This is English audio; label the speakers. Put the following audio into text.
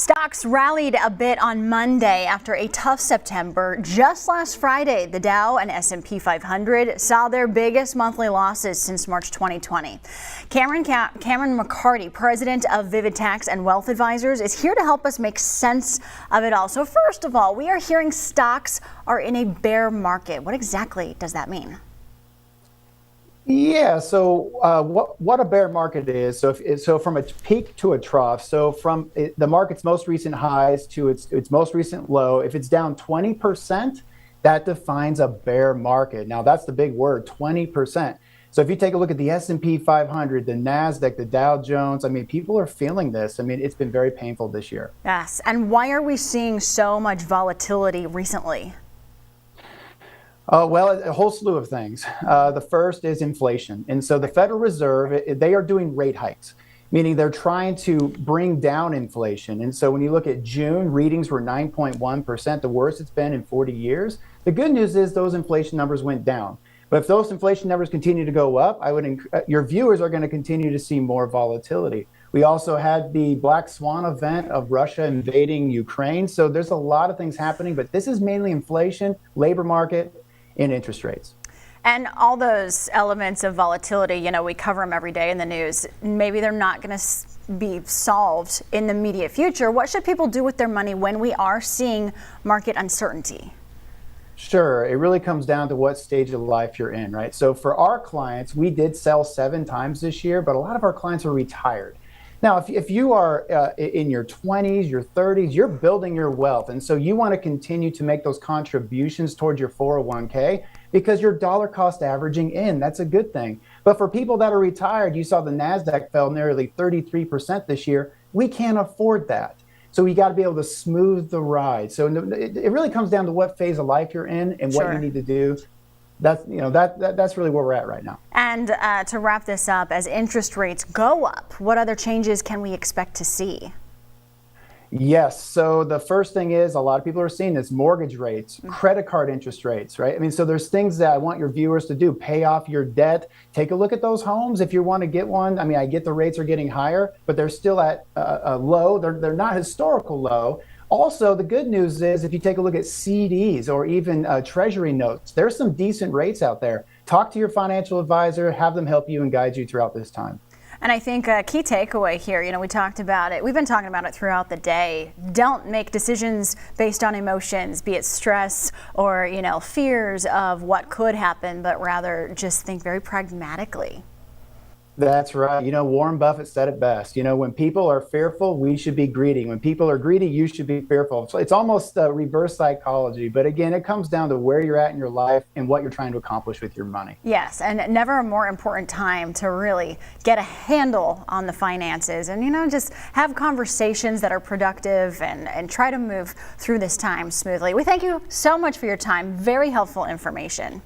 Speaker 1: Stocks rallied a bit on Monday after a tough September. Just last Friday, the Dow and S&P 500 saw their biggest monthly losses since March 2020. Cameron McCarty, president of Vivid Tax and Wealth Advisors, is here to help us make sense of it all. So first of all, we are hearing stocks are in a bear market. What exactly does that mean?
Speaker 2: Yeah, so what a bear market is, so from a peak to a trough, so from the market's most recent highs to its most recent low, if it's down 20%, that defines a bear market. Now that's the big word, 20%. So if you take a look at the S&P 500, the NASDAQ, the Dow Jones, I mean, people are feeling this. I mean, it's been very painful this year.
Speaker 1: Yes, and why are we seeing so much volatility recently?
Speaker 2: Well, a whole slew of things. The first is inflation. And so the Federal Reserve, they are doing rate hikes, meaning they're trying to bring down inflation. And so when you look at June, readings were 9.1%, the worst it's been in 40 years. The good news is those inflation numbers went down. But if those inflation numbers continue to go up, your viewers are going to continue to see more volatility. We also had the Black Swan event of Russia invading Ukraine. So there's a lot of things happening, but this is mainly inflation, labor market, and interest rates.
Speaker 1: And all those elements of volatility, you know, we cover them every day in the news. Maybe they're not going to be solved in the immediate future. What should people do with their money when we are seeing market uncertainty?
Speaker 2: Sure. It really comes down to what stage of life you're in, right? So for our clients, we did sell 7 times this year, but a lot of our clients are retired. Now, if you are in your 20s, your 30s, you're building your wealth. And so you want to continue to make those contributions towards your 401k because you're dollar cost averaging in. That's a good thing. But for people that are retired, you saw the NASDAQ fell nearly 33% this year. We can't afford that. So we got to be able to smooth the ride. So it really comes down to what phase of life you're in and what you need to do. That's really where we're at right now.
Speaker 1: And to wrap this up, as interest rates go up, what other changes can we expect to see?
Speaker 2: Yes. So the first thing is a lot of people are seeing this: mortgage rates, credit card interest rates, right? I mean, so there's things that I want your viewers to do. Pay off your debt. Take a look at those homes if you want to get one. I mean, I get the rates are getting higher, but they're still at a low. They're not historical low. Also, the good news is if you take a look at CDs or even treasury notes, there's some decent rates out there. Talk to your financial advisor, have them help you and guide you throughout this time.
Speaker 1: And I think a key takeaway here, you know, we talked about it. We've been talking about it throughout the day. Don't make decisions based on emotions, be it stress or, you know, fears of what could happen, but rather just think very pragmatically.
Speaker 2: That's right. You know, Warren Buffett said it best. You know, when people are fearful, we should be greedy. When people are greedy, you should be fearful. So it's almost reverse psychology. But again, it comes down to where you're at in your life and what you're trying to accomplish with your money.
Speaker 1: Yes, and never a more important time to really get a handle on the finances and, you know, just have conversations that are productive and try to move through this time smoothly. We thank you so much for your time. Very helpful information.